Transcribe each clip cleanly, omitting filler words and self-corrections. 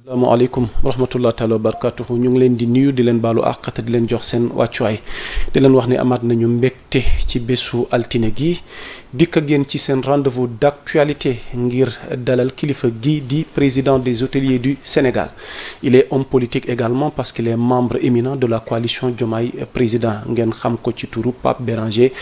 asalaamaaleykum wa rahmatullah taala wa barakatuhu ñu ngi leen di nuyu di leen baalu àq te di leen jox seen wàccuwaay di leen wax ni amaat nañu mbégte ci bésu altine gi dikk ak yéen ci seen rendez-vous d'actualité ngir dalal kilifa gi di président des hôteliers du Sénégal. Il est homme politique également parce qu'il est membre éminent de la coalition Diomaye président ngeen xam ko ci turu Pape Béranger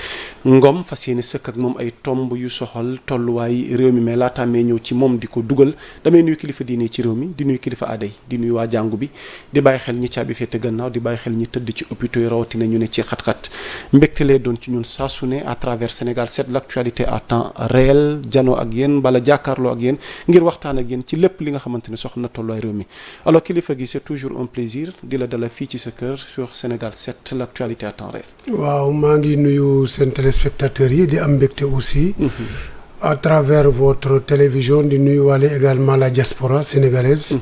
Ngom fas yéene sëkk ak moom ay tomb yu soxal tolluwaay réew mi mais laataa mee ñëw ci moom di ko dugal damay nuyu kilifa diine ci réew mi di nuyu kilifa aaday di nuyu waa jàngu bi di bàyyi xel ñi caabi féete gannaaw di bàyyi xel ñi tëdd ci hôpitaux yi rawatina ñu ne ci xat-xat mbégte lee doon ci ñun saa su ne à travers Sénégal 7 l'actualité à temps réel jano ak yéen bala jàkkaarloo ak yéen ngir waxtaan ak yéen ci lépp li nga xamante ne soxna tolluwaay réew mi alors kilifa gi c'est toujours un plaisir di la dala fii ci sa kër sur Sénégal 7 l'actualité à temps réel. waaw maa ngi nuyu seen téléspectateurs yi di am mbégte aussi. À travers votre télévision di nuyuwaale également la diaspora sénégalaise.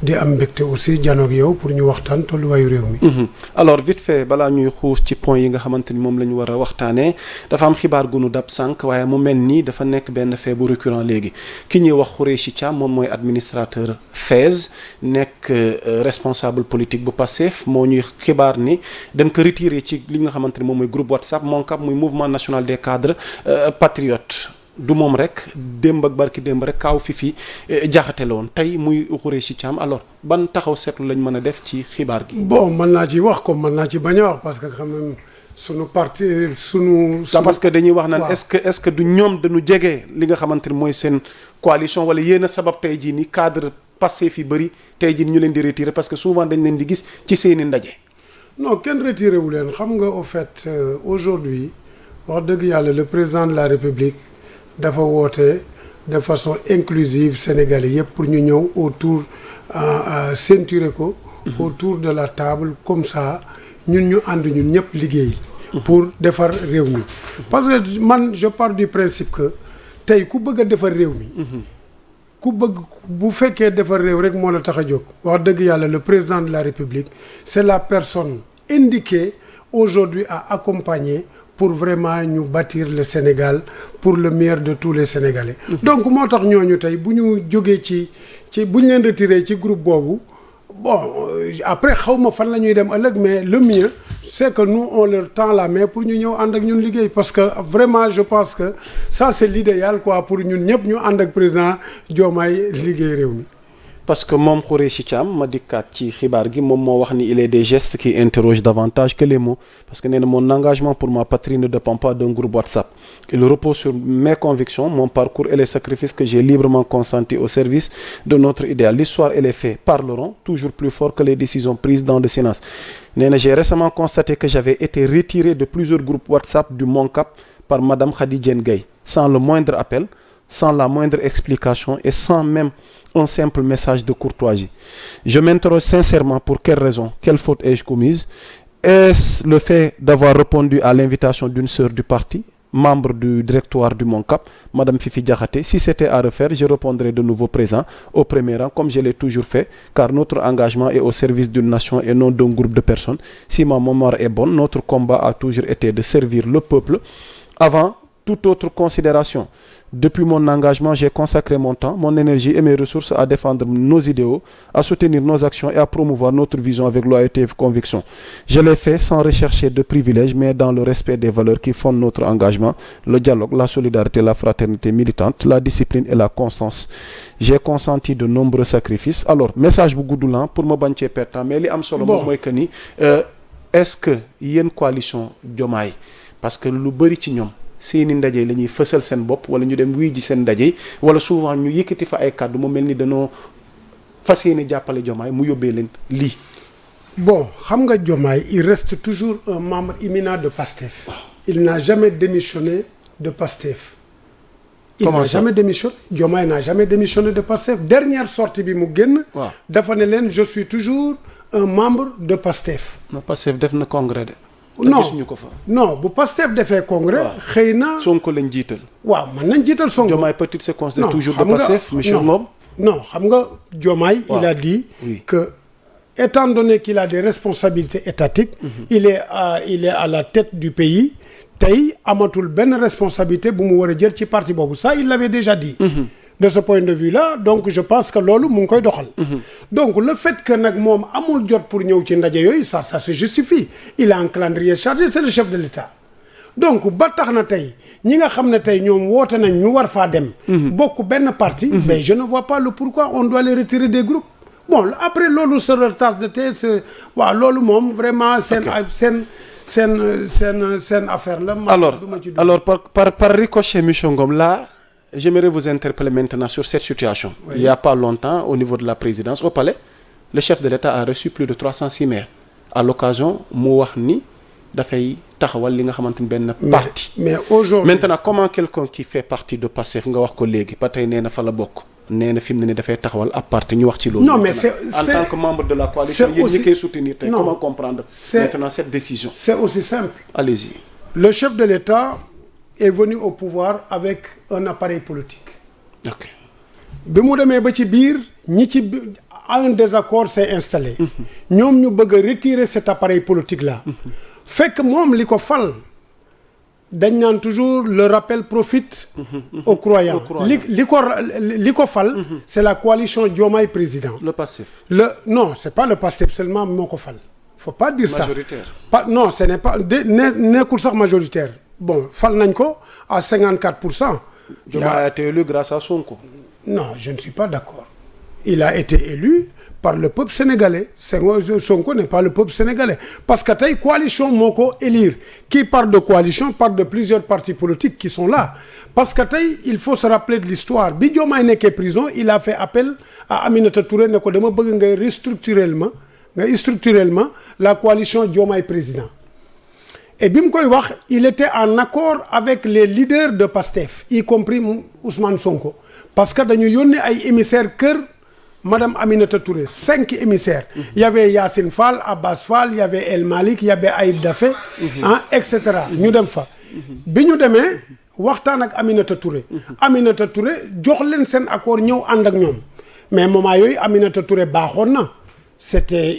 di am mbégte aussi janoog yow pour ñu waxtaan tolluwaayu réew mi. alors vite fait balaa ñuy xuus ci point yi nga xamante ni moom la ñu war a waxtaanee dafa am xibaar gu nu dab sànq waaye mu mel nii dafa nekk benn fait bu récurrent léegi ki ñuy wax Khoureychi Thiam moom mooy administrateur FAISE nekk responsable politique bu Pastef moo ñuy xibaar ni dañ ko retiré ci li nga xamante ni moom mooy groupe WhatsApp MONCAP muy mouvement national des cadres patriotes. du moom rek démb ak barki démb rek kaaw fi jaxate la woon tey muy Khoureychi Thiam alors ban taxaw seetlu lañ mën a def ci xibaar gi. bon mën naa ci wax comme mën naa ci bañ a wax parce que quand même sunu parti sunu. parce que dañuy wax naan est-ce que du ñoom dañu jege li nga xamante ni mooy seen coalition wala yéen a sabab tey jii ni cadre Pastef fi bëri tey jii ñu leen di retirer parce que souvent dañ leen di gis ci seeni ndaje. non kenn retiré wu leen xam nga au fait aujourd'hui wax dëgg yàlla le président de la République. dafa woote de façon inclusive Sénégalais yëpp pour ñu ñëw autour ceinturer ko autour de la table comme ça ñun ñu ànd ñun ñëpp liggéey pour defar réew mi parce que man je pars du principe que tey ku bëgg a defar réew mi ku bëgg bu fekkee defar réew rek moo la tax a jóg wax dëgg yàlla le président de la République c'est la personne indiquée aujourd'hui à accompagner pour vraiment ñu bâtir le Sénégal pour le meilleur de tous les Sénégalais. donc moo tax ñooñu tey bu ñu jógee ci bu ñu leen retiré ci groupe boobu bon après xaw ma fan la ñuy dem ëllëg mais le mieux c'est que nous on leur tend la main pour ñu ñëw ànd ak ñun liggéey parce que vraiment je pense que ça c'est l'idéal quoi pour ñun ñëpp ñu ànd ak président Diomaye liggéey réew mi. parce que moom Khoureychi Thiam ma dikkaat ci xibaar gi moom moo wax ni il est des gestes qui interrogent davantage que les mots parce que nee na mon engagement pour ma patrie ne dépend pas d'un groupe WhatsApp il repose sur mes convictions mon parcours et les sacrifices que j'ai librement consentis au service de notre idéal l'histoire et les faits parleront toujours plus fort que les décisions prises dans le silence nee na j'ai récemment constaté que j'avais été retiré de plusieurs groupes WhatsApp du MONCAP par madame Khady Diène Gaye sans le moindre appel sans la moindre explication et sans même un simple message de courtoisie. Je m'interroge sincèrement pour quelle raison, quelle faute ai-je commise? Est-ce le fait d'avoir répondu à l'invitation d'une sœur du parti, membre du directoire du MONCAP, Madame Fifi Diakhaté? Si c'était à refaire, je répondrais de nouveau présent au premier rang, comme je l'ai toujours fait, car notre engagement est au service d'une nation et non d'un groupe de personnes. Si ma mémoire est bonne, notre combat a toujours été de servir le peuple avant toute autre considération. Depuis mon engagement, j'ai consacré mon temps, mon énergie et mes ressources à défendre nos idéaux, à soutenir nos actions et à promouvoir notre vision avec loyauté et conviction. Je l'ai fait sans rechercher de privilèges, mais dans le respect des valeurs qui fondent notre engagement, le dialogue, la solidarité, la fraternité militante, la discipline et la constance. J'ai consenti de nombreux sacrifices. Alors, message bu gudd la pour ma bañ cee perte mais li am solo moom mooy que ni est-ce que yéen coalition Diomaye parce que lu bëri ci ñoom seeni ndaje la ñuy fësal seen bopp wala ñu dem wuy ji seen ndaje wala souvent ñu yëkkati fa ay kàddu mu mel ni dañoo fas yéene jàppale Diomaye mu yóbbee leen lii. bon xam nga Diomaye il reste toujours un membre éminent de Pastef. il n'a jamais démissionné de Pastef. Jamais démissionné Diomaye n'a jamais démissionné de Pastef dernière sortie bi mu génn. waaw dafa ne leen je suis toujours un membre de Pastef. non Pastef def na congrès de. non gisuñu ko fa. non bu Pastef defee congrès. xëy na Sonko lañ jiital. waaw mën nañ jiital Sonko. Diomaye peut-il se considérer toujours de Pastef monsieur Ngom. non xam nga Diomaye. il a dit que étant donné qu'il a des responsabilités étatiques. il est à la tête du pays. tey amatul benn responsabilité bu mu war a jël ci parti boobu ça il l'avait déjà dit. de ce point de vue-là donc je pense que loolu mu ngi koy doxal. donc le fait que nag moom amul jot pour ñëw ci ndaje yooyu ça se justifie il a un calendrier chargé c'est le chef de l'État. donc ba tax na tey ñi nga xam ne tey ñoom woote nañ ñu war faa dem. bokk benn parti. mais je ne vois pas le pourquoi on doit les retirer des groupes. bon après loolu sur leur tasse de thé c'est waaw loolu moom vraiment seen affaire la. alors par ricochet monsieur Ngom là j'aimerais vous interpeller maintenant sur cette situation. Oui. Il y a pas longtemps au niveau de la présidence au palais le chef de l'État a reçu plus de 306 maires à l'occasion mu wax ni dafay taxawal li nga xamante ni benn parti. mais aujourd'hui maintenant comment quelqu'un qui fait partie de Pastef nga wax ko léegi ba tey nee na fa la bokk nee na fi mu ne nii dafay taxawal ab parti ñu wax ci loolu. non mais c'est en tant que membre de la coalition yéen ñi koy soutenir tey comment comprendre maintenant cette décision. c'est aussi simple. allez-y. le chef de l'État est venu au pouvoir avec un appareil politique. ok bi mu demee ba ci biir ñi ci un désaccord s'est installé. ñoom ñu bëgg a retirer cet appareil politique là. fekk moom li ko fal dañ naan toujours le rappel profite aux croyants. li ko fal. c'est la coalition Diomaye président. le Pastef. non c'est pas le Pastef seulement moo ko fal. faut pas dire majoritaire. ça non ce n'est pas nekkul sax majoritaire. bon fal nañ ko à 54%. Diomaye a été élu grâce à Sonko. non je ne suis pas d'accord. il a été élu par le peuple sénégalais Sonko n'est pas le peuple sénégalais parce que tey coalition moo ko élire qui parle de coalition parle de plusieurs partis politiques qui sont là parce que tey il faut se rappeler de l'histoire bi Diomaye nekkee prison il a fait appel à Aminata Touré ne ko dama bëgg ngay restructurellement la coalition Diomaye président et bi mu koy wax il était en accord avec les leaders de Pastef y compris Ousmane Sonko parce que dañu yónnee ay émissaires kër Madame Aminata Touré 5 émissaires. Il y avait Yacine Fall, Abbas Fall, il y avait El Malik, il y avait Aïb Dafé, etc. ñu dem fa. bi ñu demee waxtaan ak Aminata Touré. Aminata Touré jox leen seen accord ñëw ànd ak ñoom mais moment yooyu Aminata Touré baaxoon na c'était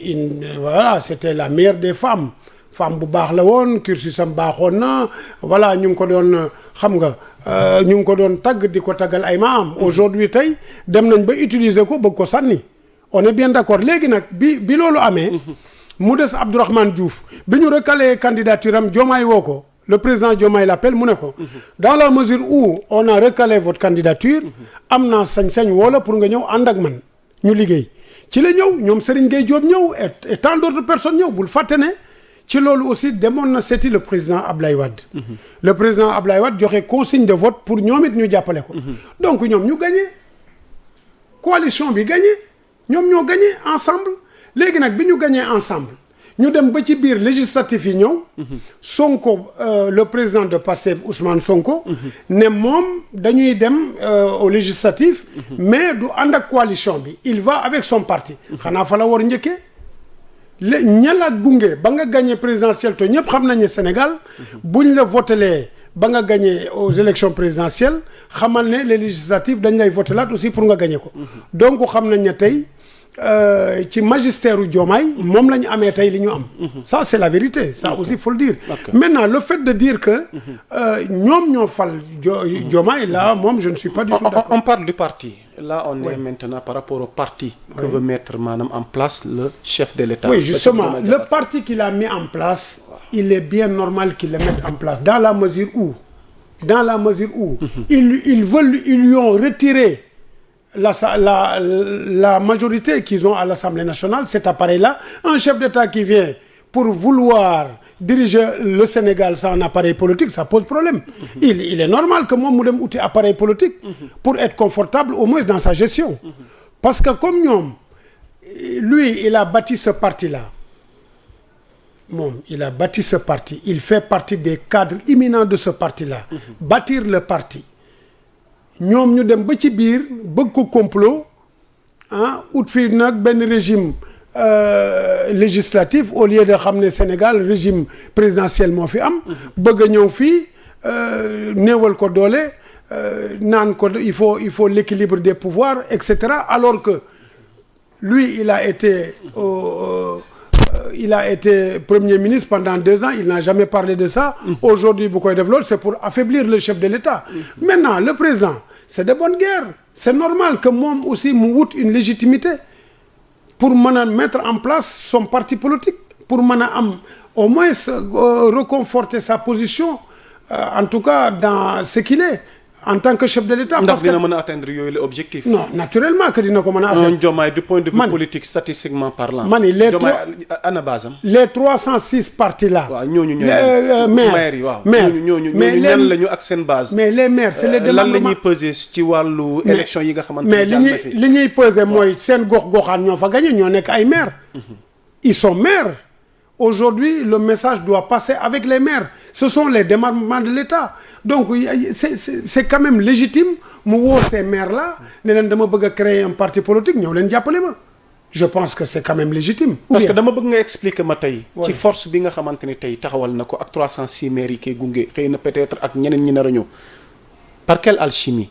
c'était la meilleure des femmes. femme bu baax la woon cursusam baaxoon na voilà ñu ngi ko doon xam nga ñu ngi ko doon tagg di ko taggal ay maam aujourd'hui tey dem nañ ba utiliser ko bëgg ko sànni on est bien d'accord léegi nag bi loolu amee mu des Abdourahmane Diouf bi ñu recalé candidature am Diomaye woo ko le président Diomaye l'appelle mu ne ko dans la mesure où on a recalé votre candidature am naa sañ-sañ wala pour nga ñëw ànd ak man ñu liggéey ci la ñëw ñoom Serigne Gueye Diop ñëw et tant d'autres personnes ñëw bul fàtte ne ci loolu aussi demoon na seeti le président Ablaye Wade. le président Ablaye Wade joxe consigne de vote pour ñoom it ñu jàppale ko. donc ñoom ñu gagné coalition bi gagné ñoom ñoo gagné ensemble léegi nag bi ñu gagné ensemble ñu dem ba ci biir législatif yi ñëw. Sonko le président de Pastef Ousmane Sonko. ne moom dañuy dem au législatif. mais du ànd ak coalition bi il va avec son parti. xanaa fa la war njëkkee. ña la gunge ba nga gagné présidentielle te ñëpp xam nañ ne Sénégal buñ la votelee ba nga gagné aux élections présidentielles xamal ne les législatives dañ lay voté laat aussi pour nga gagné ko. donc xam nañ ne tey ci magistère u Diomaye moom la ñu amee tey li ñu am. ça c'est la vérité ça aussi faut le dire. maintenant le fait de dire que ñoom ñoo fal Diomaye là moom je ne suis pas du tout d'accord. On parle du parti. Là, on est maintenant par rapport au parti que veut mettre madame en place le chef de l'État. Oui, justement, le parti qu'il a mis en place, il est bien normal qu'il le mette en place dans la mesure où ils lui ont retiré la majorité qu'ils ont à l'Assemblée nationale, cet appareil-là, un chef d'État qui vient pour vouloir diriger le Sénégal sans un appareil politique, ça pose problème. Il est normal que moi, je me outil appareil politique pour être confortable au moins dans sa gestion. Parce que comme nous, lui, il a bâti ce parti-là. Il a bâti ce parti. Il fait partie des cadres imminents de ce parti-là. Bâtir le parti. Nous, nous dem ba ci biir bëgg ko complot out fii nag benn régime législatif au lieu de xam ne Sénégal régime présidentiel moo fi am bëgg a ñëw fii néewal ko doole naan ko il faut l'équilibre des pouvoirs etc. alors que lui il a été premier ministre pendant 2 ans il n'a jamais parlé de ça. Aujourd'hui bu koy def loolu c'est pour affaiblir le chef de l'État. Maintenant le président c'est de bonne guerre c'est normal que moom aussi mu wut une légitimité pour mën a mettre en place son parti politique pour mën a am au moins reconforter sa position en tout cas dans ce qu'il est en tant que chef de l'État. ndax dina mën a atteindre yooyu les objectifs. non naturellement que dina ko mën a atteindre. Diomaye du point de vue politique statistiquement parlant. mani les ana basam. les 306 partis là. waaw ñooñu maires yi waaw. maires ñooñu ñan lañu ak seen base. mais les maires c'est les lan la ñuy peser ci wàllu élection yi nga xamante mais li ñuy peser mooy seen gox-goxaan ñoo fa gagné ñoo nekk ay maires. ils sont maires. Aujourd'hui, le message doit passer avec les maires. Ce sont les démembrements de l'État. Donc, c'est quand même légitime mu woo ces maires-là ne leen dama bëgg a créer un parti politique ñëw leen jàppale ma. Je pense que c'est quand même légitime. Parce que dama bëgg nga expliquer ma tey. ci force bi nga xamante ni tey taxawal na ko ak 306 maires yi koy gunge xëy na peut-être ak ñeneen ñi nar a ñëw. Par quelle alchimie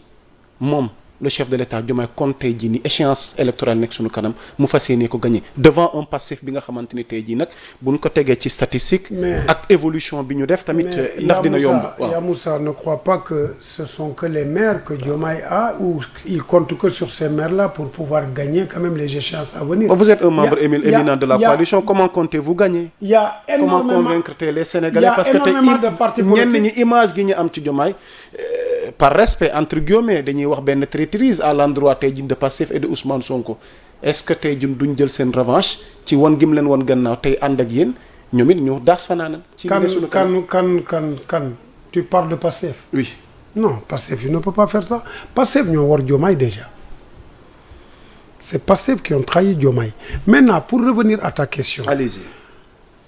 moom le chef de l'État Diomaye compte tey jii ni échéance électorale nekk suñu kanam mu fas yéene ko gagner devant un passif bi nga xamante ni tey jii nag buñ ko tegee ci statistique. ak évolution bi ñu def tamit. ndax dina yomb waaw mais Moussa ne crois pas que ce sont que les maires que Diomaye a ou il compte que sur ces maires-là pour pouvoir gagner quand même les échéances à venir. Vous êtes un membre éminent de la coalition. Comment comptez-vous gagner? Il y a énormément comment convaincre les Sénégalais parce que tey ñenn ñi image gi ñu am ci Diomaye par respect entre guillemets dañuy wax benn traîtrise à l'endroit tey jii de Pastef et de Ousmane Sonko est-ce que tey jii duñ jël seen revanche ci wan gim leen wan gannaaw tey ànd ak yéen ñoom it ñu daas fanaanal. ci kan tu parles de Pastef. oui. non Pastef il ne peut pas faire ça Pastef ñoo war Diomaye déjà c'est Pastef qui ont trahi Diomaye maintenant pour revenir à ta question. Allez-y.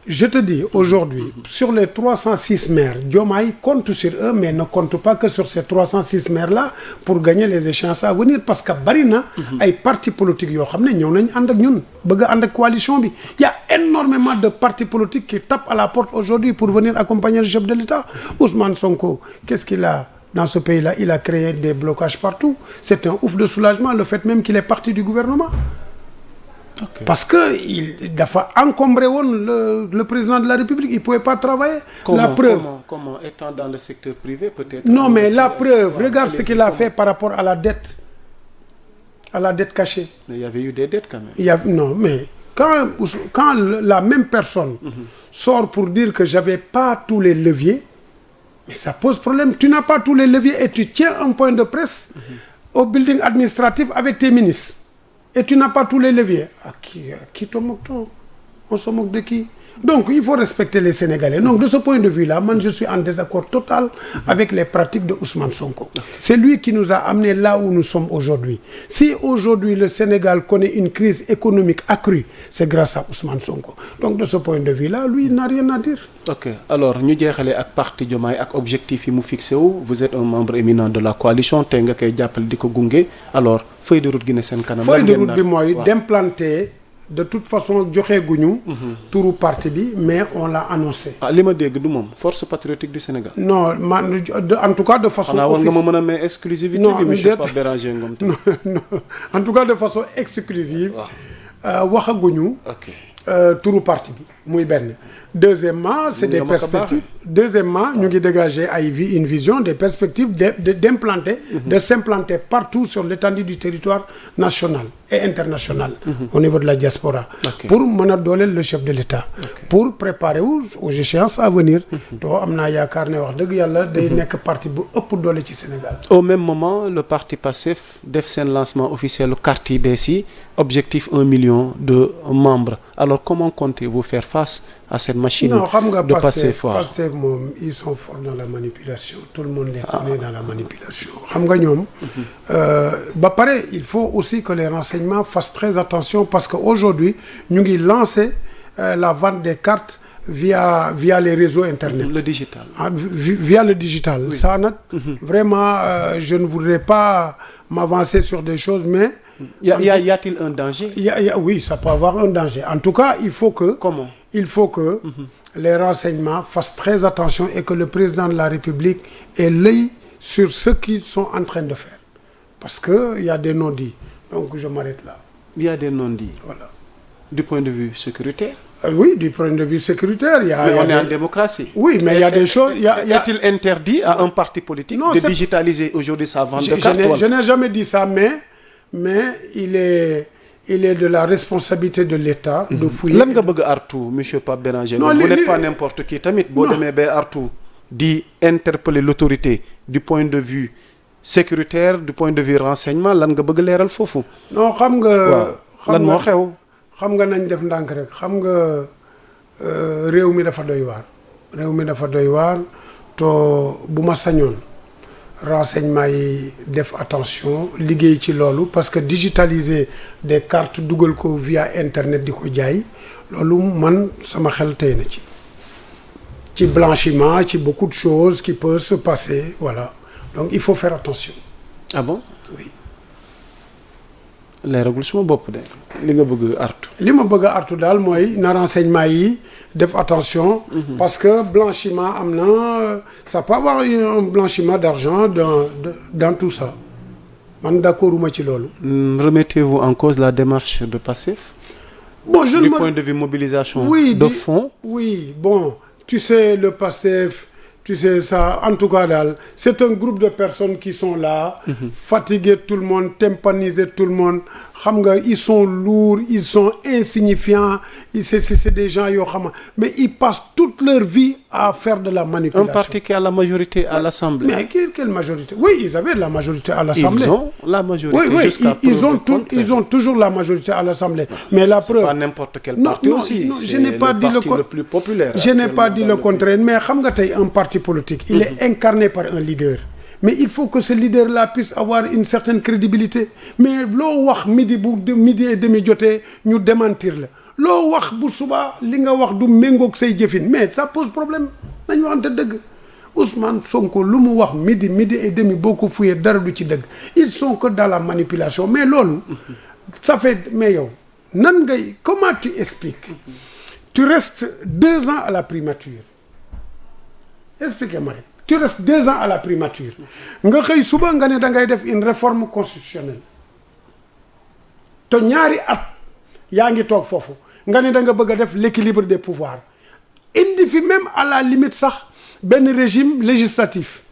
Je te dis aujourd'hui sur les 306 maires Diomaye compte sur eux mais ne compte pas que sur ces 306 maires là pour gagner les échéances à venir parce que bari na ay partis politiques yoo xam ne ñëw nañ ànd ak ñun bëgg a ànd ak coalition bi il y a énormément de partis politiques qui tapent à la porte aujourd'hui pour venir accompagner le chef de l'État. Ousmane Sonko qu'est-ce qu'il a dans ce pays là il a créé des blocages partout c'est un ouf de soulagement le fait même qu'il est parti du gouvernement. Okay. Parce que il dafa encombré woon le président de la République il pouvait pas travailler. La preuve comment étant dans le secteur privé peut-être. Non mais la preuve regarde ce qu'il a fait par rapport à la dette cachée. Mais il y avait eu des dettes quand même. Non mais quand la même personne sort pour dire que j'avais pas tous les leviers mais ça pose problème tu n'as pas tous les leviers et tu tiens un point de presse au building administratif avec tes ministres. Et tu n'as pas tous les leviers. À qui te moque-t-on? On se moque de qui? Donc il faut respecter les Sénégalais. Donc de ce point de vue-là, moi je suis en désaccord total avec les pratiques de Ousmane Sonko. C'est lui qui nous a amenés là où nous sommes aujourd'hui. Si aujourd'hui le Sénégal connaît une crise économique accrue, c'est grâce à Ousmane Sonko. Donc de ce point de vue-là, lui il n'a rien à dire. Ok alors ñu jeexalee ak parti Diomaye ak objectif yi mu fixé wu vous êtes un membre éminent de la coalition tey nga koy jàppale di ko gunge alors feuille de route gi ne seen kanam. feuille de route bi mooy d'implanter de toute façon joxe guñu. turu parti bi mais on l'a annoncé. li ma dégg du moom force patriotique du Sénégal. non man en tout cas de façon. xanaa war nga ma mën a may exclusivité. non bi monsieur Pape Béranger Ngom. non en tout cas de façon exclusive. waxaguñu. turu parti bi muy benn. Deuxièmement, c'est des perspectives. Deuxièmement, ñu ngi dégager une vision des perspectives d'implanter, de s'implanter partout sur l'étendue du territoire national et international au niveau de la diaspora. Pour mën a dooleel le chef de l'État. Pour préparer aux échéances à venir. to am naa yaakaar ne wax dëgg yàlla day nekk parti bu ëpp doole ci Sénégal. Au même moment, le parti Pastef def seen lancement officiel carte yi bees yi objectif 1 million de membres. Alors comment comptez-vous faire face à cette machine de Pastef? Pastef moom ils sont forts dans la manipulation tout le monde les connaît dans la manipulation xam nga ñoom ba pare il faut aussi que les renseignements fassent très attention parce que aujourd'hui ñu ngi lancer la vente des cartes via les réseaux internet. Le digital. Via le digital. Oui. Ça nag vraiment je ne voudrais pas m'avancer sur des choses mais y a-t-il un danger? Oui, ça peut avoir un danger. En tout cas, il faut que Comment? Il faut que les renseignements fassent très attention et que le président de la République ait l'œil sur ce qu'ils sont en train de faire. Parce que il y a des non-dits. Donc je m'arrête là. Il y a des non-dits. Voilà. Du point de vue sécuritaire? Oui, du point de vue sécuritaire, mais on est en démocratie. Oui, mais il y a des choses... Est-il interdit à un parti politique de digitaliser aujourd'hui sa vente de cartes? Je n'ai jamais dit ça, mais il est de la responsabilité de l'État de fouiller. Lan nga bëgg artu monsieur Pape Béranger? Vous n'êtes pas n'importe qui tamit boo demee ba artu di interpeller l'autorité du point de vue sécuritaire, du point de vue renseignement, lan nga bëgg leeral foofu? Non, xam nga lan moo xew? xam nga nañ def ndànk rek, xam nga réew mi dafa doy waar to bu ma sañoon renseignement yi def attention liggéey ci loolu, parce que digitaliser des cartes dugal ko via internet di ko jaay loolu man sama xel tey na ci blanchiment, ci beaucoup de choses qui peuvent se passer, voilà. Donc il faut faire attention. Ah bon? Oui. leeragul suma bopp de li nga bëgg artu. li ma bëgg artu daal mooy na renseignement yi def attention. Parce que blanchiment am na, ça peut avoir un blanchiment d'argent dans tout ça. Man d'accorduma ci loolu. Remettez-vous en cause la démarche de Pastef? Bon, du point de vue mobilisation de fonds? Oui, bon, tu sais, le Pastef, tu sais ça, en tout cas daal, c'est un groupe de personnes qui sont là, fatiguer tout le monde, tympaniser tout le monde. Xam nga, ils sont lourds, ils sont insignifiants, c'est des gens yoo xam, mais ils passent toute leur vie à faire de la manipulation. Un parti qui a la majorité à l'Assemblée. Mais quelle majorité? Oui, ils avaient la majorité à l'Assemblée. Ils ont la majorité. Oui, ils ont toujours la majorité à l'Assemblée. Mais la preuve... C'est pas n'importe quel parti aussi. Non, je n'ai pas dit le parti le plus populaire. Je n'ai pas dit le contraire. Mais xam nga tey un parti politique, il est incarné par un leader. Mais il faut que ce leader-là puisse avoir une certaine crédibilité. Mais loo wax midi et demi jotee ñu démentir la loo wax bu suba li nga wax du méngoog say jëfin, mais ça pose problème. Nañu waxante dëgg. Ousmane Sonko lu mu wax midi et demi boo ko fuyee dara du ci dëgg. Ils sont que dans la manipulation. Mais loolu ça fait, mais yow nan ngay, comment tu expliques? Tu restes 2 ans à la primature. Expliquez-moi rek. Tu restes 2 ans à la primature. Nga xëy suba nga ne da ngay def une réforme constitutionnelle. te ñaari at yaa ngi toog foofu nga ne da nga bëgg a def l'équilibre des pouvoirs. Indi fi même à la limite sax benn régime législatif.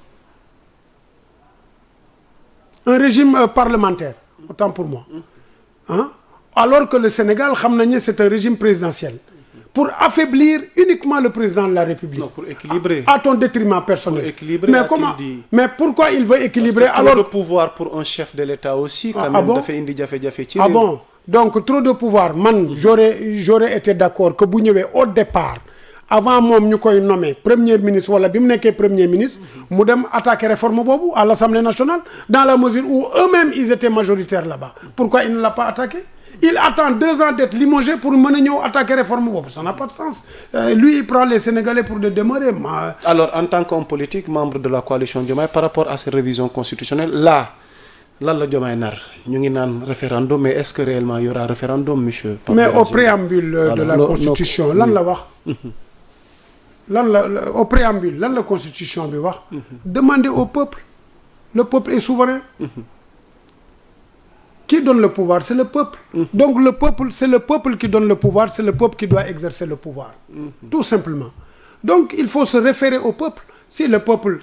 Un régime parlementaire, autant pour moi. Hein? Alors que le Sénégal, xam nañu, c'est un régime présidentiel. Pour affaiblir uniquement le président de la République. Non, pour équilibrer. À ton détriment personnel. Pour équilibrer, mais comment? Mais pourquoi il veut équilibrer? Parce que trop de pouvoir pour un chef de l'État aussi, quand même, bon? dafay indi jafe-jafe ci Ah bon? Donc trop de pouvoir, man, j'aurais été d'accord que bu ñëwee au départ, avant moom ñu koy nommer premier ministre wala bi mu nekkee premier ministre, mu dem attaquer réforme boobu à l'Assemblée nationale, dans la mesure où eux-mêmes ils étaient majoritaires là-bas. Pourquoi il ne l'a pas attaqué? Il attend 2 ans d'être limogé pour mën a ñëw attaquer réforme boobu. Ça n'a pas de sens. Lui, il prend les Sénégalais pour de demeurer. Alors, en tant qu'homme politique, membre de la coalition Diomaye, par rapport à ces révisions constitutionnelles, là, lan la Diomaye nar ñu ngi naan référendum, mais est-ce que réellement il y aura référendum, monsieur? Mais au préambule de la Constitution, lan la wax? Au préambule, lan la Constitution bi wax? Demandez au peuple. Le peuple est souverain. Qui donne le pouvoir? C'est le peuple. Donc le peuple, c'est le peuple qui donne le pouvoir, c'est le peuple qui doit exercer le pouvoir. Tout simplement. Donc il faut se référer au peuple. Si le peuple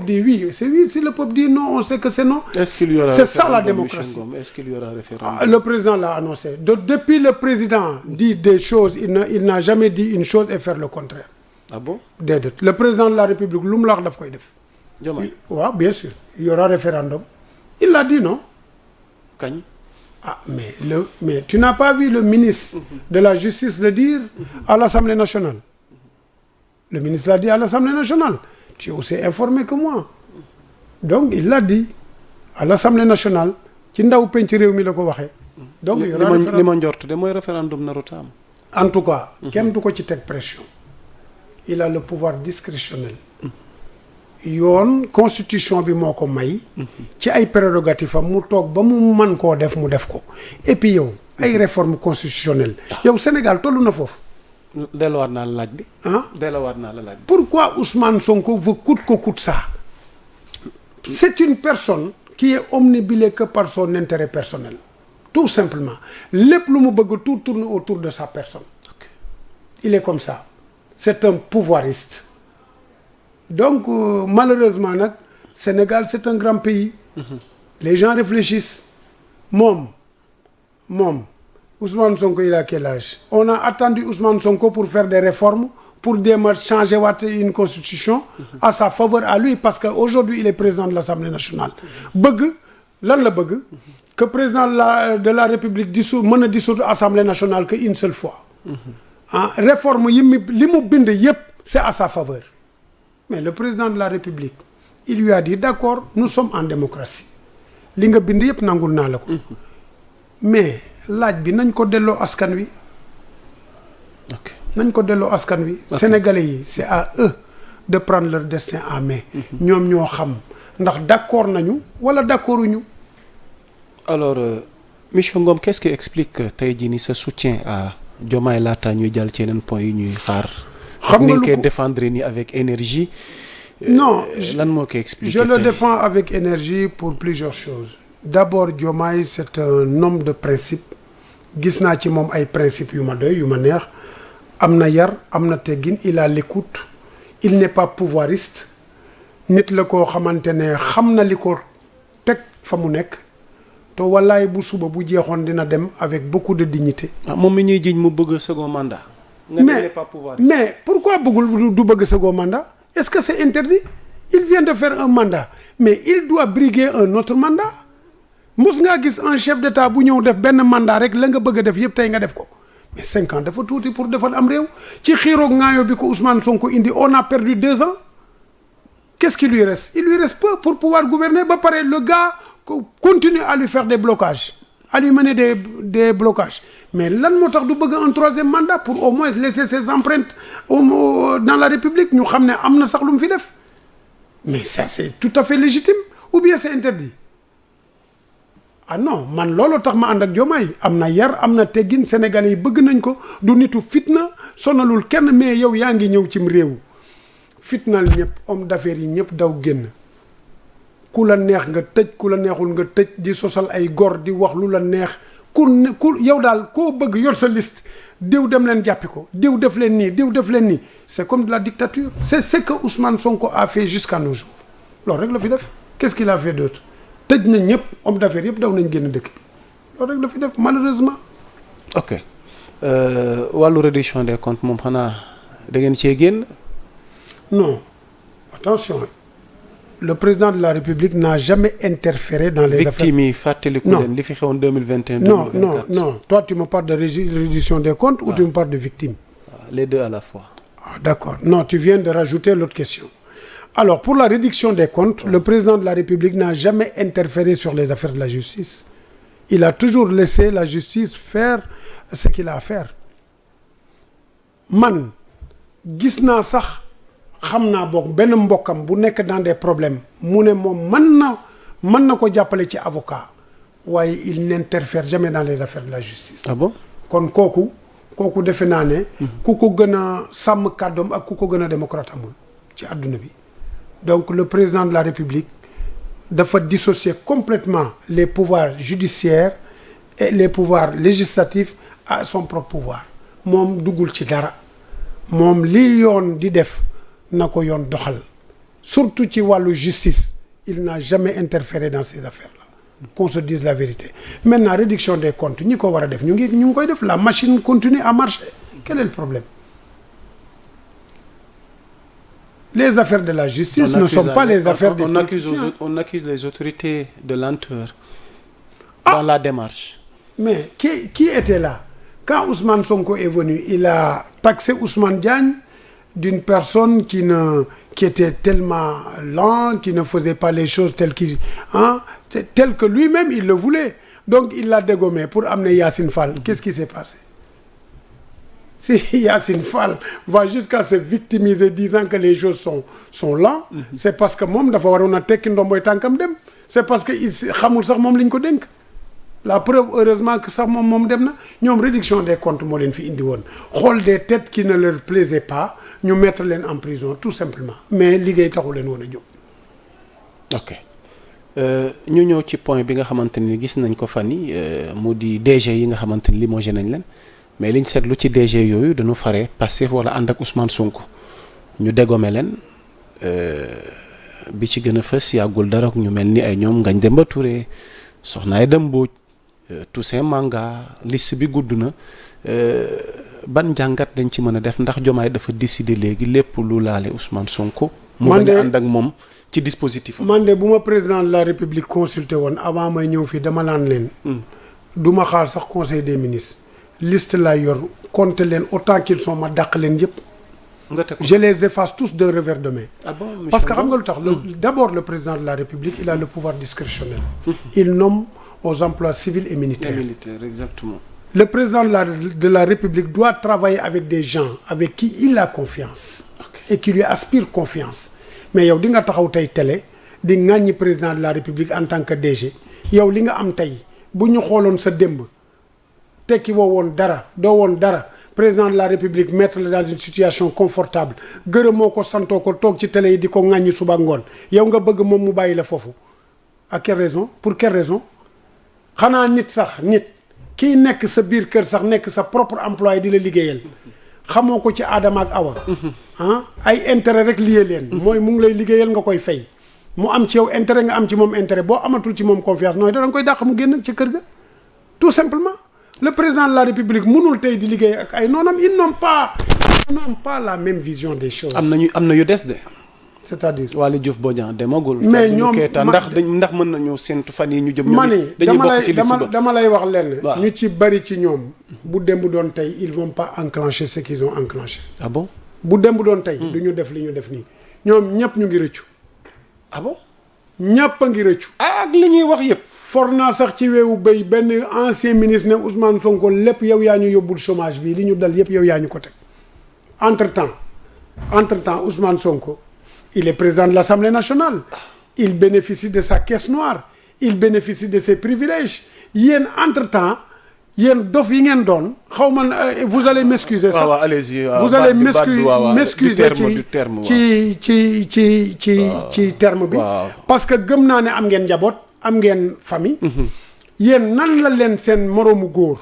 dit oui, c'est oui. Si le peuple dit non, on sait que c'est non. Est-ce qu'il y aura c'est ça la démocratie. Est-ce qu'il y aura référendum? Le président l'a annoncé. Depuis le président dit des choses, il n'a jamais dit une chose et faire le contraire. Ah bon? Déedéet. Le président de la République, lu mu la wax daf koy def. Diomaye. Oui, bien sûr. Il y aura référendum. Il l'a dit, non? Kañ? Ah, mais tu n'as pas vu le ministre de la Justice le dire à l'Assemblée nationale. Le ministre l'a dit à l'Assemblée nationale. Tu es aussi informé que moi. Donc, il l'a dit à l'Assemblée nationale. Ci ndaw penc réew mi la ko waxee. Donc, il y aura référendum. Li ma njort de mooy référendum narut a am. En tout cas, kenn du ko ci teg pression. Il a le pouvoir discrétionnel. Yoon constitution bi moo ko may. ci ay prérogatives am mu toog ba mu mën koo def mu def ko. Et puis yow ay réformes constitutionnelles. yow Sénégal tollu na foofu. delluwaat naa la laaj bi. ah delluwaat naa la laaj bi. Pourquoi Ousmane Sonko veut coûte que coûte ça? C'est une personne qui est omnibulée que par son intérêt personnel. Tout simplement. Lépp lu mu bëgg tout tourne autour de sa personne. il est comme ça c'est un pouvoiriste donc malheureusement nag Sénégal c'est un grand pays les gens réfléchissent moom Ousmane Sonko il a quel âge on a attendu Ousmane Sonko pour faire des réformes pour déma changer waat une constitution à sa faveur à lui parce que aujourd'hui il est président de l'Assemblée nationale bëgg lan la bëgg que président de la République mën a dissoudre Assemblée nationale que une seule fois réforme yi li mu bind yépp c'est à sa faveur mais le président de la République il lui a dit d'accord nous sommes en démocratie li nga bind yépp nangul naa la ko mais laaj bi nañ ko delloo askan wi nañ ko delloo askan wi sénégalais yi c'est à eux de prendre leur destin en main ñoom ñoo xam ndax d'accord nañu wala d'accorduñu. Alors monsieur Ngom qu'est-ce qui explique tey jii ni ce soutien à Diomaye laata ñuy jàll ci yeneen point yi ñuy xaar xam nga ni nga koy défendre ni avec énergie non lan moo koy expliquer je le défends avec énergie pour plusieurs choses d'abord Diomaye c'est un homme de principe gis naa ci moom ay principes yu ma doy yu ma neex am na yar am na teggin il a l'écoute il n'est pas pouvoiriste nit la koo xamante ne xam na li ko teg fa mu nekk te wallaay bu suba bu jeexoon dina dem avec beaucoup de dignité. moom mi ñuy jiñ mu bëgg second mandat. nga n'est pas pouvoiriste. mais pourquoi bëggul du bëgg second mandat est-ce que c'est interdit il vient de faire un mandat mais il doit briguer un autre mandat mos ngaa gis un chef d'État bu ñëw def benn mandat rek la nga bëgg a def yëpp tey nga def ko. mais 5 ans dafa tuuti pour defal am réew ci xiiroog ngaayo bi ko Ousmane Sonko indi on a perdu 2 ans qu'est-ce qui lui reste il lui reste peu pour pouvoir gouverner ba pare le gars continue à lui faire des blocages à lui mener des blocages mais lan moo tax du bëgg un 3e mandat pour au moins laisser ses empreintes dans la République ñu xam ne am na sax lu mu fi def mais ça c'est tout à fait légitime ou bien c'est interdit ah non man looloo tax ma ànd ak Diomaye am na yar am na teggin Sénégalais yi bëgg nañ ko du nitu fitna sonalul kenn mais yow yaa ngi ñëw cim réew fitnal ñëpp homme d'affaires yi ñëpp daw génn ku la neex nga tëj ku la neexul nga tëj di sosal ay gor di wax lu la neex ku yow daal koo bëgg yor sa liste diw dem leen jàppi ko diw def leen nii diw def leen nii c'est comme de la dictature c'est ce que Ousmane Sonko a fait jusqu'à nos jours loolu rek la fi def qu'est-ce qu'il a fait d'autre tëj na ñëpp homme d'affaires yëpp daw nañ génn dëkk bi loolu rek la fi def malheureusement. ok wàllu réduction des comptes moom xanaa da ngeen cee génn. non attention le président de la République n'a jamais interféré dans les affaires. victimes yi fàttaliku leen li fi xewoon 2021. non toi tu me parles de réduction des comptes ou tu me parles de victimes. les deux à la fois. D'accord non tu viens de rajouter l'autre question. Alors, pour la réduction des comptes, le président de la République n'a jamais interféré sur les affaires de la justice. Il a toujours laissé la justice faire ce qu'il a à faire. Man, gis naa sax xam naa boog benn mbokkam bu nekk dans des problèmes mu ne moom mën na ko jàppale ci avocat waaye il n'interfère jamais dans les affaires de la justice. Ah bon? kon kooku defe naa ne. ku ko gën a sàmm kàddoom ak ku ko gën a démocrate amul ci àdduna bi. Donc le président de la République dafa dissocier complètement les pouvoirs judiciaires et les pouvoirs législatifs à son propre pouvoir moom duggul ci dara moom li yoon di def na ko yoon doxal surtout ci wàllu justice il n'a jamais interféré dans ces affaires-là qu'on se dise la vérité maintenant réduction des comptes ñi ko war a def ñu ngi koy def la machine continue à marcher quel est le problème? Les affaires de la justice ne sont pas les affaires des politiciens. On accuse les autorités de lenteur dans la démarche. Mais qui était là? Quand Ousmane Sonko est venu, il a taxé Ousmane Diagne d'une personne qui était tellement lent, qui ne faisait pas les choses telles que lui-même il le voulait. Donc il l'a dégommé pour amener Yassine Fall. Qu'est-ce qui s'est passé? Si Yassine Fall va jusqu'à se victimiser disant que les choses sont lents, c'est parce que moom dafa waroon a tekki ndomboy tànkam dem. C'est parce que il xamul sax moom liñ ko dénk. La preuve heureusement que sax moom dem na ñoom réduction des comptes moo leen fi indi woon xool des têtes qui ne leur plaisaient pas ñu mettre leen en prison tout simplement mais liggéey taxu leen woon a jóg. ok ñu ñëw ci point bi nga xamante ni gis nañ ko fan yi mu di DG yi nga xamante ni limogé nañ leen mais liñ seetlu ci DG yooyu dañu fare Pastef wala ànd ak Ousmane Sonko ñu dégommé leen bi ci gën a fës yàggul dara ñu mel ni ay ñoom Ngagne Demba Touré Soxna Aïda Mbodj Toussaint Manga liste bi gudd na ban jàngat dañ ci mën a def ndax Diomaye dafa décider léegi lépp lu laale Ousmane Sonko. mu bañ a ànd ak moom ci dispositif am. man de bu ma président de la République consulté woon avant may ñëw fii dama laan leen. du ma xaar sax conseil des ministres. liste laa yor compter leen autant qu'ils sont ma dàq leen yëpp. je les efface tous d'un revers de main. Ah bon, parce que xam nga lu tax d'abord le président de la République il a le pouvoir discrétionnel. il nomme aux emplois civils et militaires. Exactement. Le président de la République doit travailler avec des gens avec qui il a confiance. Et qui lui aspirent confiance. Mais yow di nga taxaw tey télé di ŋàññi président de la République en tant que DG yow li nga am tey bu ñu xooloon sa démb tekki woo woon dara doo woon dara président de la République mettre la dans une situation confortable gërëmoo ko santoo ko toog ci télé yi di ko ŋàññi suba ngoon yow nga bëgg moom mu bàyyi la foofu. à quelle raison pour quelle raison xanaa nit sax nit kiy nekk sa biir kër sax nekk sa propre employé di la liggéeyal xamoo ko ci Adama ak Awa. ay intérêt rek lié leen. mooy mu ngi lay liggéeyal nga koy fay. mu am ci yow intérêt nga am ci moom intérêt boo amatul ci moom confiance nooy da nga koy dàq mu génn ci kër ga. tout simplement le président de la République mënul tey di liggéey ak ay noonam ils n'ont pas la même vision des choses. am na yu des de. c'est-à-dire Waly Diouf Bodian demagul. mais ñoom ndax mën nañu séntu fan yi ñu jëm. ma ni dañuy bokk ci liste ba dama lay wax lenn. ñu ci bari ci ñoom. bu démb doon tey ils vont pas enclencher ce qu'ils ont enclenché. ah bon bu démb doon tey. du ñu def li ñu def nii. ñoom ñëpp ñu ngi rëccu. ah bon ñëpp a ngi rëccu. ak li ñuy wax yëpp. for naa sax ci weewu béy benn ancien ministre ne Ousmane Sonko lépp yow yaa ñu yóbbul chômage bi li ñu dal yëpp yow yaa ñu ko teg. entre temps Ousmane Sonko. il est président de l'Assemblée nationale. il bénéficie de sa caisse noire. il bénéficie de ses privilèges. yéen entre-temps yéen dof yi ngeen doon xaw ma vous allez m'excuser sax. waaw allez-y vous allez m'excuser ci terme bi. parce que gëm naa ne am ngeen njaboot am ngeen famille. yéen nan la leen seen moroomu góor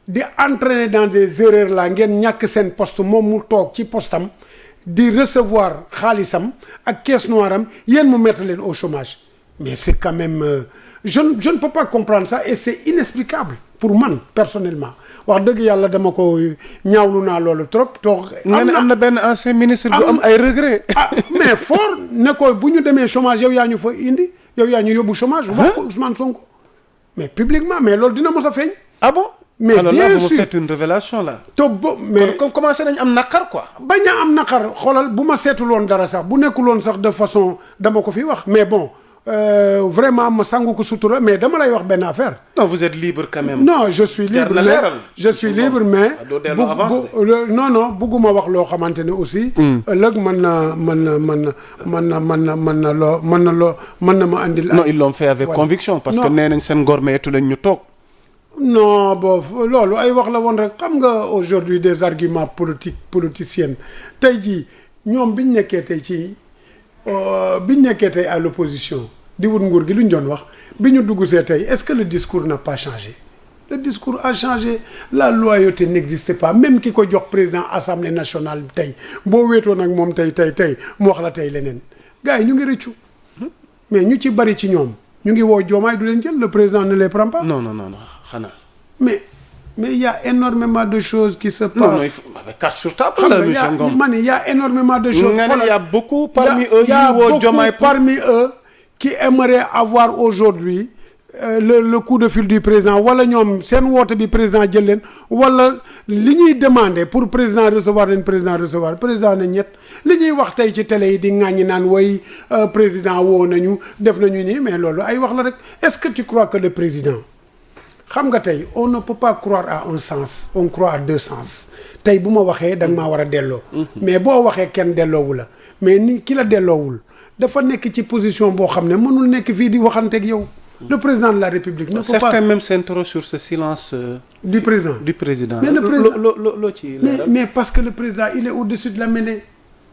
di entraîner dans des erreurs là ngeen ñàkk seen poste moom mu toog ci postam di recevoir xaalisam ak caisse noire am yéen mu mettre leen au chômage mais c'est quand même je ne peux pas comprendre ça et c'est inexplicable pour man personnellement wax dëgg yàlla dama ko ñaawlu naa loolu trop. am na benn ancien ministre bu am ay regret. mais fort ne ko bu ñu demee chômage yow yaa ñu fa indi yow yaa ñu yóbbu chômage. wax ko Ousmane Sonko mais publiquement mais loolu dina mos a feeñ. ah bon. mais alors bien là sûr vous faites une révélation là. mais comme commencé nañ am naqar quoi. bañ a am naqar xoolal bu ma seetul woon dara sax bu nekkul woon sax de façon dama ko fi wax mais bon vraiment ma sangu ko sutura mais dama lay wax benn affaire. non vous êtes libre quand même. non je suis libre mais non bugguma wax loo xamante ne aussi. ëllëg mën na ma andil. non ils l'ont fait avec conviction. parce que nee nañ seen ngor meetu lañ ñu toog. non boobu loolu ay wax la woon rek xam nga aujourd'hui des arguments politiciens tey jii ñoom biñ nekkee tey à l'opposition di wut nguur gi lu ñu doon wax bi ñu dugg see tey est-ce que le discours n'a pas changé le discours a changé la loyauté n'existe pas même ki ko jox président assemblée nationale tey boo wéetoon ak moom tey mu wax la tey leneen gars yi ñu ngi rëccu mais ñu ci bari ci ñoom ñu ngi woo Diomaye du leen jël le président ne les prend pas. non xanaa. mais il y a énormément de choses qui se passent. non il faut avec carte sur table. monsieur Ngom man il y a énormément de choses. il y a beaucoup parmi eux qui aimeraient avoir aujourd'hui le coup de fil du président wala ñoom seen woote bi président jël leen wala li ñuy demander pour président recevoir président na ñett li ñuy wax tey ci télé yi di ŋàññi naan way président woo nañu def nañu nii mais loolu ay wax la rek est-ce que tu crois que le président xam nga tey on ne peut pas croire à un sens on croit à deux sens tey bu ma waxee da nga maa war a delloo mais boo waxee kenn delloowu la mais ni ki la delloowul dafa nekk ci position boo xam ne mënul nekk fii di waxanteeg yow. Le président de la République ne peut pas. Certains même s'interrogent sur ce silence du président. Mais le président. Mais parce que le président, il est au-dessus de la mêlée.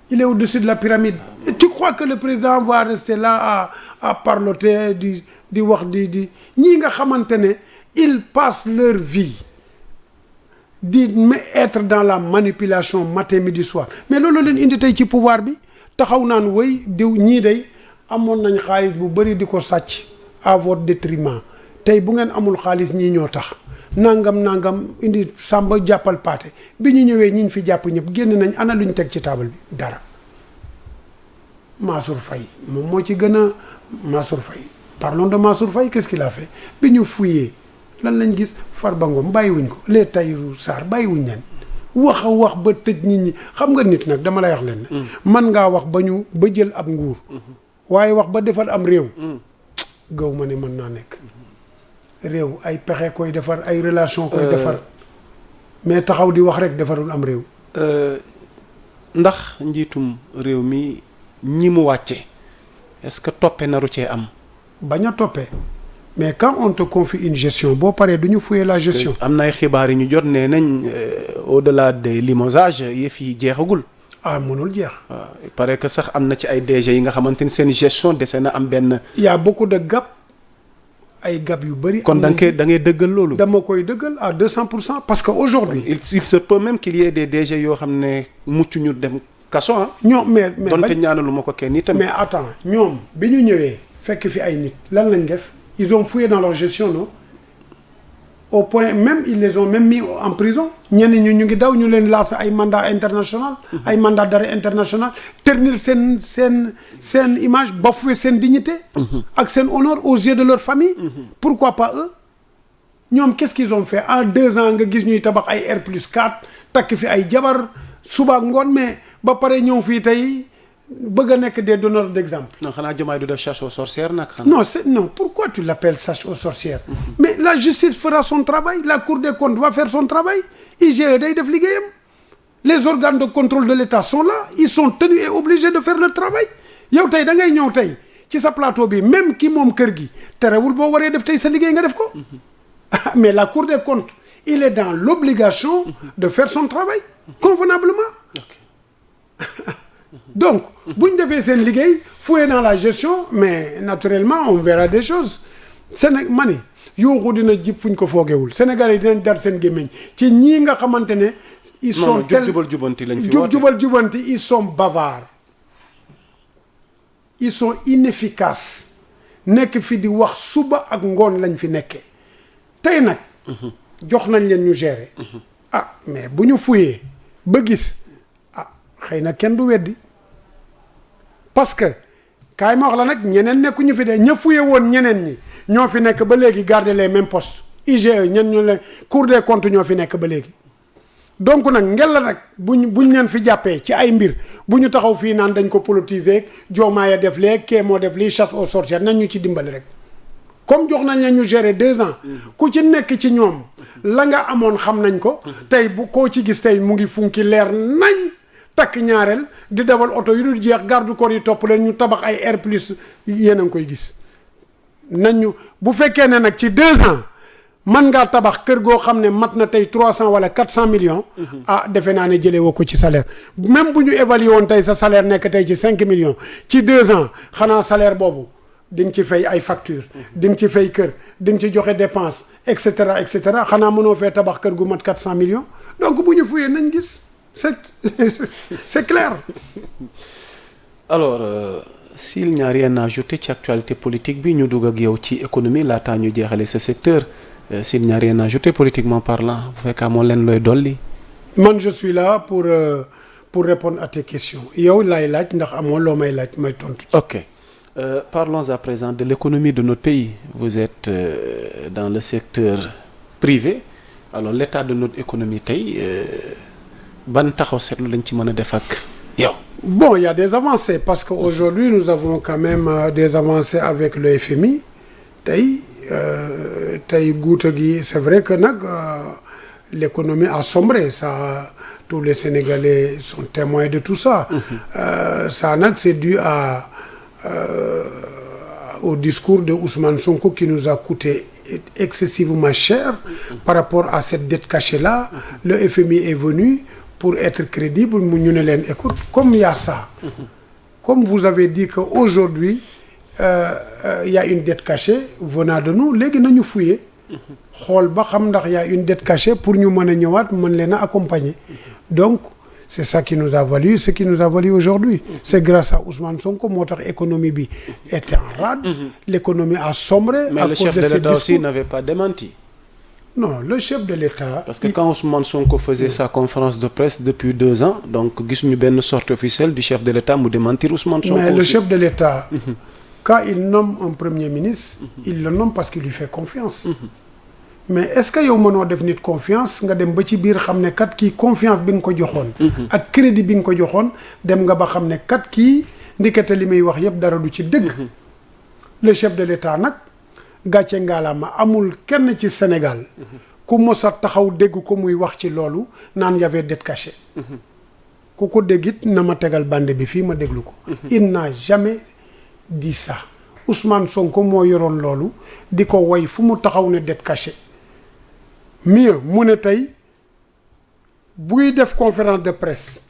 Il est au-dessus de la pyramide. Et tu crois que le président va rester là à parloter di wax di ñii nga xamante ne ils passent leur vie di être dans la manipulation matin midi soir mais loolu leen indi tey ci pouvoir bi taxaw naan wéy diw ñii day amoon nañ xaalis bu bëri di ko sàcc à votre détriment tey bu ngeen amul xaalis ñii ñoo tax nangam indi sàmba jàppal paate bi ñu ñëwee ñi ñu fi jàpp ñëpp génn nañ ana lu ñu teg ci taabal bi dara Mansour Faye moom moo ci gën a Mansour Faye parlons de Mansour Faye qu'est-ce qu'il a fait bi ñu fouillé lan lañ gis Farba Ngom bàyyiwuñ ko les Tahirou Sarr bàyyiwuñ leen wax a wax ba tëj nit ñi xam nga nit nag dama lay wax leen ne man ngaa wax ba jël ab nguur waaye wax ba defar am réew gaw ma ne mën naa nekk réew ay pexe koy defar ay relation koy defar mais taxaw di wax rek defarul am réew ndax njiitum réew mi ñi mu wàcce est-ce que toppe naru cee am bañ a toppee mais quand on te confie une gestion boo paree du ñu fouiller la gestion am na ay xibaar yi ñu jot nee nañ au-delà des limogeages yëf yi jeexagul mënul jeex waaw il paraît que sax am na ci ay DG yi nga xamante ni seen gestion dese na am benn y a beaucoup de gap ay gab yu bëri. kon da ngay dëggal loolu. dama koy dëggal à 200% parce que aujourd'hui il se peut même qu'il y ait des DG yoo xam ne mucc ñu dem kaso ah. ñoom mais donte ñaanalu ma ko kenn itam. mais attends ñoom bi ñu ñëwee fekk fi ay nit lan lañ def ils ont fouillé dans leur gestion non au point même ils les ont même mis en prison ñenn ñu ngi daw ñu leen lancé ay mandat international ay mandat d'arrêt international ternir seen image bafouer seen dignité ak seen honneur aux yeux de leur famille pourquoi pas eux ñoom qu'est-ce qu'ils ont fait en 2 ans nga gis ñuy tabax ay R+4 takk fi ay jabar suba ngoon mais ba pare ñëw fii tey bëgg a nekk des donneurs d'exemple. non xanaa Diomaye du def chasse aux sorcières nag. non pourquoi tu l'appelles chasse aux sorcières. mais la justice fera son travail la cour des comptes va faire son travail IGE day def liggéeyam les organes de contrôle de l'État sont là ils sont tenus et obligés de faire leur travail yow tey da ngay ñëw tey ci sa plateau bi même ki moom kër gi terewul boo waree def tey sa liggéey nga def ko. mais la cour des comptes il est dans l'obligation de faire son travail convenablement. donc bu ñu defee seen liggéey fouiller dans la gestion mais naturellement on verra des choses ma ni yooxu dina jib fu ñu ko foogewul Sénégalais yi dinañ dar seen gémmiñ ci ñii nga xamante ne ils sont jubal-jubanti lañ fi woote jubal-jubanti ils sont bavards ils sont inefficaces nekk fi di wax suba ak ngoon lañ fi nekkee tey nag jox nañ leen ñu gérer mais bu ñu fouiller ba gis xëy na kenn du weddi parce que kaay ma wax la nag ñeneen nekkuñu fi de ña fuye woon ñeneen ñi ñoo fi nekk ba léegi garder les mêmes postes IGE ñu leen Cour des comptes ñoo fi nekk ba léegi donc nag ngel la nag buñ leen fi jàppee ci ay mbir bu ñu taxaw fii naan dañ ko politiser Diomaye def léegi kee moo def lii chasse aux sorcières nañ ñu ci dimbali rek comme jox nañ leen ñu gérer 2 ans ku ci nekk ci ñoom la nga amoon xam nañ ko tey bu koo ci gis tey mu ngi funki leer nañ takk ñaareel di dawal oto yu dul jeex garde corps yi topp leen ñu tabax ay R+ yéen a ngi koy gis nañu bu fekkee ne nag ci 2 ans mën ngaa tabax kër goo xam ne mat na tey 300 wala 400 millions. defe naa ne jëlee woo ko ci salaire même bu ñu évalué woon tey sa salaire nekk tey ci 5 millions ci 2 ans xanaa salaire boobu di nga ci fay ay facture di nga ci fay kër di nga ci joxe dépense et cetera xanaa mënoo fee tabax kër gu mat 400 millions donc bu ñu fuyee nañ gis. C'est clair. Alors s'il n'y a rien à ajouter ci actualité politique bi ñu dugg ak yow ci économie laataa ñu jeexale ce secteur s'il n'y a rien à ajouter politiquement parlant bu fekkee amoon leen looy dolli. man je suis là pour répondre à tes questions yow laay laaj ndax amoo loo may laaj may tontu. ok parlons à présent de l'économie de notre pays vous êtes dans le secteur privé alors l'état de notre économie tey. ban taxaw seetlu lañ ci mën a def ak yow. bon il y a des avancées parce que aujourd'hui nous avons quand même des avancées avec le FMI tey guuta gi c'est vrai que nag l'économie a sombré ça tous les Sénégalais sont témoins de tout ça. Ça nag c'est dû au discours de Ousmane Sonko qui nous a coûté excessivement cher par rapport à cette dette cachée là. Le FMI est venu pour être crédible mu ñu ne leen écoute comme il y a ça comme vous avez dit que aujourd'hui il y a une dette cachée venant de nous léegi nañu fouiller xool ba xam ndax y a une dette cachée pour ñu mën a ñëwaat mën leen a accompagner donc c'est ça qui nous a valu ce qui nous a valu aujourd'hui c'est grâce à Ousmane Sonko moo tax économie bi était en rade l'économie a sombré mais à le cause chef de de ces l'État aussi discours. n'avait pas démenti. Non, le chef de l'État Parce que quand Ousmane Sonko faisait sa conférence de presse depuis 2 ans, donc gisuñu benn sortie officielle du chef de l'État mu démentir Ousmane Sonko. mais aussi. le chef de l'État quand il nomme un premier ministre il le nomme parce qu'il lui fait confiance mais est-ce que yow mënoo def nit confiance nga dem ba ci biir xam ne kat kii confiance bi nga ko joxoon ak crédit bi nga ko joxoon dem nga ba xam ne kat kii ndikete li muy wax yëpp dara du ci dëgg le chef de l'État nag gàcce ngaalaama amul kenn ci Sénégal ku mos a taxaw dégg ko muy wax ci loolu naan y avait dette cachée ku ko déggit na ma tegal bande bi fii ma déglu ko il n'a jamais dit ça Ousmane Sonko moo yoroon loolu di ko woy fu mu taxaw ne dette cachée mieux mu ne tey buy def conférence de presse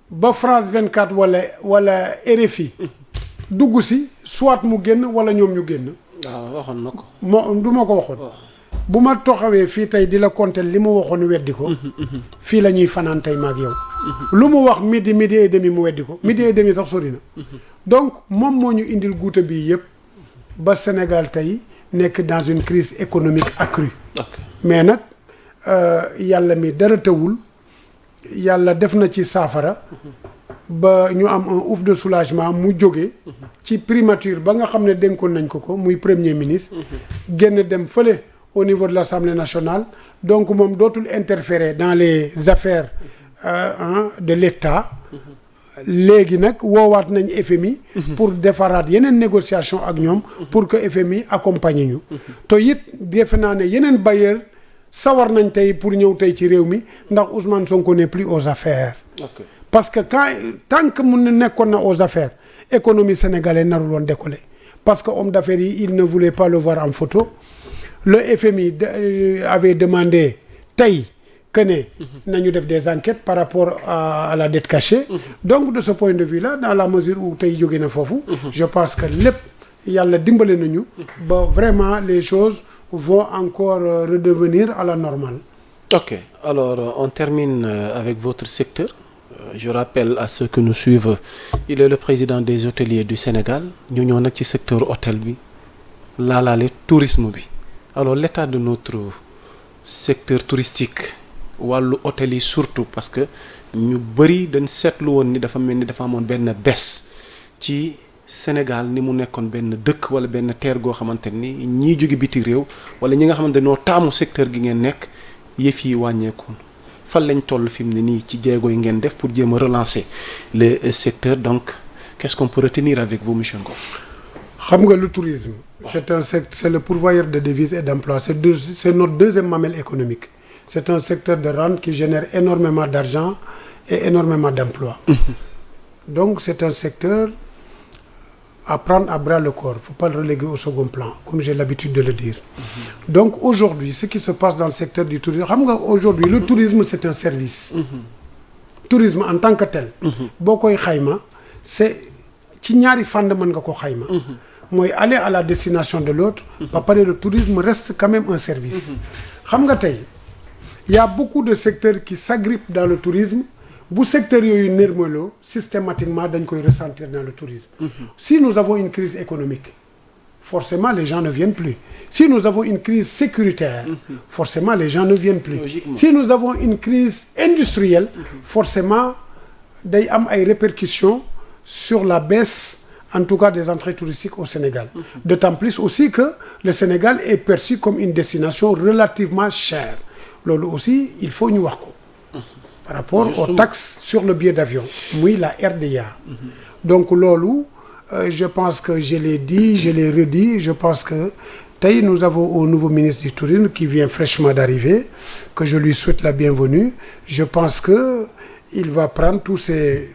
ba France 24 wala RFI dugg si soit mu génn wala ñoom ñu génn. waaw waxoon na ko. moo du ma ko waxoon. bu ma taxawee fii tey di la compter li mu waxoon weddi ko. fii la ñuy fanaan tey maag yow. lu mu wax midi et demi mu weddi ko midi et demi sax sori na. donc moom moo ñu indil guuta bii yëpp ba Sénégal tey nekk dans une crise économique accrue. mais nag yàlla mi dara tawul yàlla def na ci saafara. ba ñu am un ouf de soulagement mu jóge ci primature ba nga xam ne dénkoon nañ ko muy premier ministre. génn dem fële au niveau de l'Assemblée nationale donc moom dootul interférer dans les affaires de l'État. léegi nag woowaat nañ FMI. pour defaraat yeneen négociation ak ñoom. pour que FMI accompagne ñu. te it defe naa ne yeneen bailleur sawar nañ tey pour ñëw tey ci réew mi ndax Ousmane Sonko n'est plus aux affaires. Okay. Parce que tant que mu nekkoon na aux affaires économie sénégalaise narul woon décoller parce que homme d'affaires yi il ne voulait pas le voir en photo le FMI avait demandé tey que ne nañu def des enquêtes par rapport à la dette cachée donc de ce point de vue là dans la mesure où tey jóge na foofu je pense que lépp yàlla dimbale nañu ba vraiment les choses vont encore redevenir à la normale. Ok, alors on termine avec votre secteur. Je rappelle à ceux que nous suivent, il est le président des hôteliers du Sénégal. Ñu ñëw nag ci secteur hôtel bi laalaale tourisme bi. Alors l'état de notre secteur touristique wàllu hôtel yi surtout parce que ñu bëri dañ seetlu woon ni dafa mel ni dafa amoon benn bés ci Sénégal ni mu nekkoon benn dëkk wala benn terre goo xamante ni ñii jóge biti réew wala ñi nga xamante noo taamu secteur gi ngeen nekk yëf yi wàññeeku. fan lañ toll fi mu ne nii ci jéego yi ngeen def pour jéem a relancer le secteur donc qu'est-ce qu'on peut retenir avec vous monsieur Ngom. xam nga le tourisme. c'est le pourvoyeur de devises et d'emplois c'est notre deuxième mamelle économique. C'est un secteur de rente qui génère énormément d'argent et énormément d'emplois. Donc c'est un secteur à prendre à bras le corps. Il ne faut pas le reléguer au second plan, comme j'ai l'habitude de le dire. Donc aujourd'hui, ce qui se passe dans le secteur du tourisme, aujourd'hui, le tourisme, c'est un service. Tourisme en tant que tel, boo koy xayma, c'est ci ñaari fànn mën nga ko xayma. mooy aller à la destination de l'autre. ba pare le tourisme reste quand même un service. xam nga tey il y a beaucoup de secteurs qui s'agrippent dans le tourisme. bu secteur yooyu nërmaloo systématiquement dañ koy ressentir dans le tourisme. Si nous avons une crise économique forcément les gens ne viennent plus. Si nous avons une crise sécuritaire forcément les gens ne viennent plus. Logiquement. Si nous avons une crise industrielle forcément day am ay répercussions sur la baisse en tout cas des entrées touristiques au Sénégal. D'autant plus aussi que le Sénégal est perçu comme une destination relativement chère loolu aussi il faut ñu wax ko. Par rapport justement aux taxes sur le billet d'avion muy la RDA. Donc loolu je pense que je l'ai dit je l'ai redit je pense que tey nous avons un nouveau ministre du tourisme qui vient fraîchement d'arriver que je lui souhaite la bienvenue. Je pense que il va prendre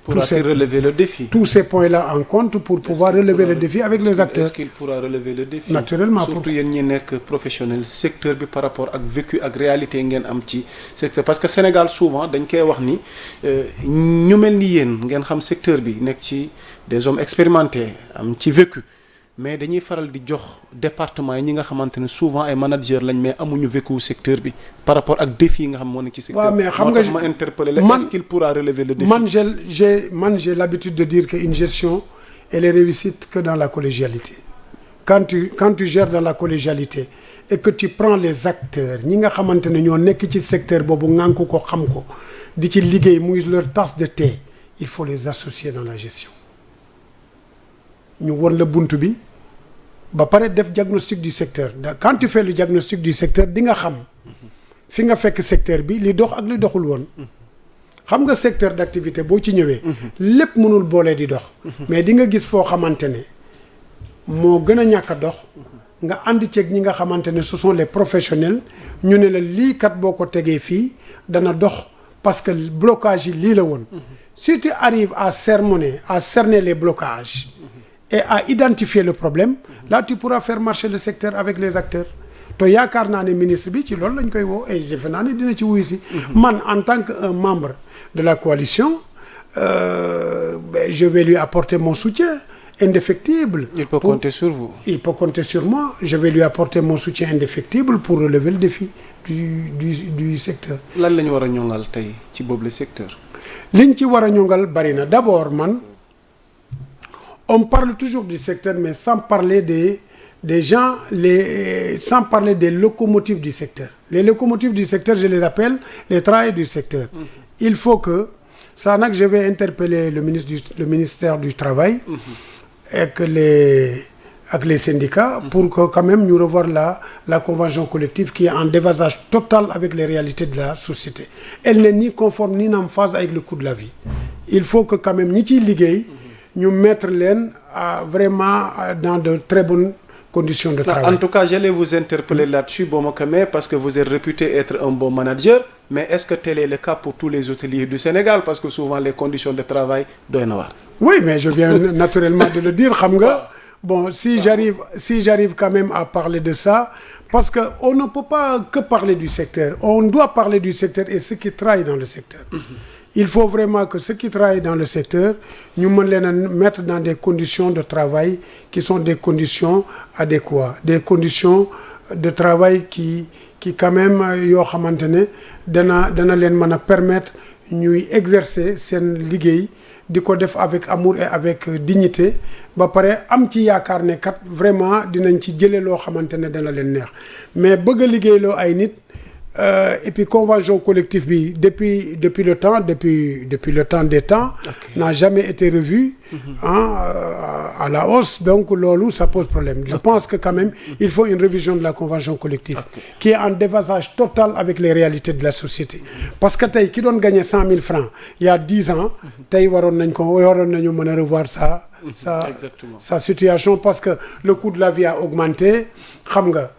relever le défi. Tous ces points-là en compte pour pouvoir relever le défi avec les acteurs. Est-ce qu'il pourra relever le défi? Naturellement. Surtout yéen ñi nekk professionnel secteur bi par rapport ak vécu ak réalité ngeen am ci secteur parce que Sénégal souvent dañ koy wax ni ñu mel ni yéen ngeen xam secteur bi nekk ci des hommes expérimentés am ci vécu mais dañuy faral di jox département yi ñi nga xamante ne souvent ay manager lañ mais amuñu vécu secteur bi par rapport ak défi yi nga xam moo nekk ci secteur. waaw mais xam nga ma interpellé la est-ce qu'il pourra relever le défi. j'ai l'habitude de dire que une gestion elle est réussite que dans la collégialité. Quand tu gères dans la collégialité et que tu prends les acteurs ñi nga xamante ne ñoo nekk ci secteur boobu ŋànk ko xam ko di ci liggéey muy leur tasse de thé, il faut les associer dans la gestion. ñu won la bunt bi ba pare def diagnostic du secteur. Quand tu fais le diagnostic du secteur di nga xam fi nga fekk secteur bi li dox ak li doxul woon. xam nga secteur d'activité boo ci ñëwee. lépp mënul boole di dox. mais di nga gis foo xamante ne moo gën a ñàkk a dox. nga ànd ceeg ñi nga xamante ne ce sont les professionnels ñu ne la lii kat boo ko tegee fii dana dox parce que blocage yi lii la woon. Si tu arrives à cerner les blocages. et à identifier le problème. là tu pourras faire marcher le secteur avec les acteurs. te yaakaar naa ne ministre bi ci loolu lañ koy woo et defe naa ne dina ci wuyu si. man en tant que un membre de la coalition je vais lui apporter mon soutien indéfectible. Il peut compter sur vous. Il peut compter sur moi. Je vais lui apporter mon soutien indéfectible pour relever le défi du secteur. lan la ñu war a ñoŋal tey ci boobu le secteur. liñ ci war a ñoŋal bari na d'abord man on parle toujours du secteur mais sans parler des gens sans parler des locomotives du secteur. Les locomotives du secteur je les appelle les travailleurs du secteur. Il faut que ça nag je vais interpeller le ministère du travail. avec les syndicats pour que quand même ñu revoir la convention collective qui est en déphasage total avec les réalités de la société. Elle n'est ni conforme ni en phase avec le coût de la vie. Il faut que quand même ñi ciy liggéey ñu mettre leen vraiment dans de très bonnes conditions de travail. En tout cas, j'allais vous interpeller là-dessus, Bomakame, parce que vous êtes réputé être un bon manager, mais est-ce que tel est le cas pour tous les hôteliers du Sénégal? Parce que souvent les conditions de travail doivent avoir. Oui, mais je viens naturellement de le dire, xam nga. Bon, si j'arrive quand même à parler de ça, parce que on ne peut pas que parler du secteur. On doit parler du secteur et ceux qui travaillent dans le secteur. Il faut vraiment que ceux qui travaillent dans le secteur, ñu mën leen a mettre dans des conditions de travail qui sont des conditions adéquates, des conditions de travail qui quand même yoo xamante ne dana leen mën a permettre ñuy exercer seen liggéey di ko def avec amour et avec dignité ba pare am ci yaakaar ne kat vraiment dinañ ci jëlee loo xamante ne dana leen neex mais bëgg a liggéeyloo ay nit et puis convention collective bi depuis le temps des temps n'a jamais été revue à la hausse donc loolu ça pose problème. Je pense que quand même il faut une révision de la convention collective qui est en déphasage total avec les réalités de la société parce que tey ki doon gagner 100 000 francs il y a 10 ans tey waroon nañu mën a revoir sa situation parce que le coût de la vie a augmenté xam nga.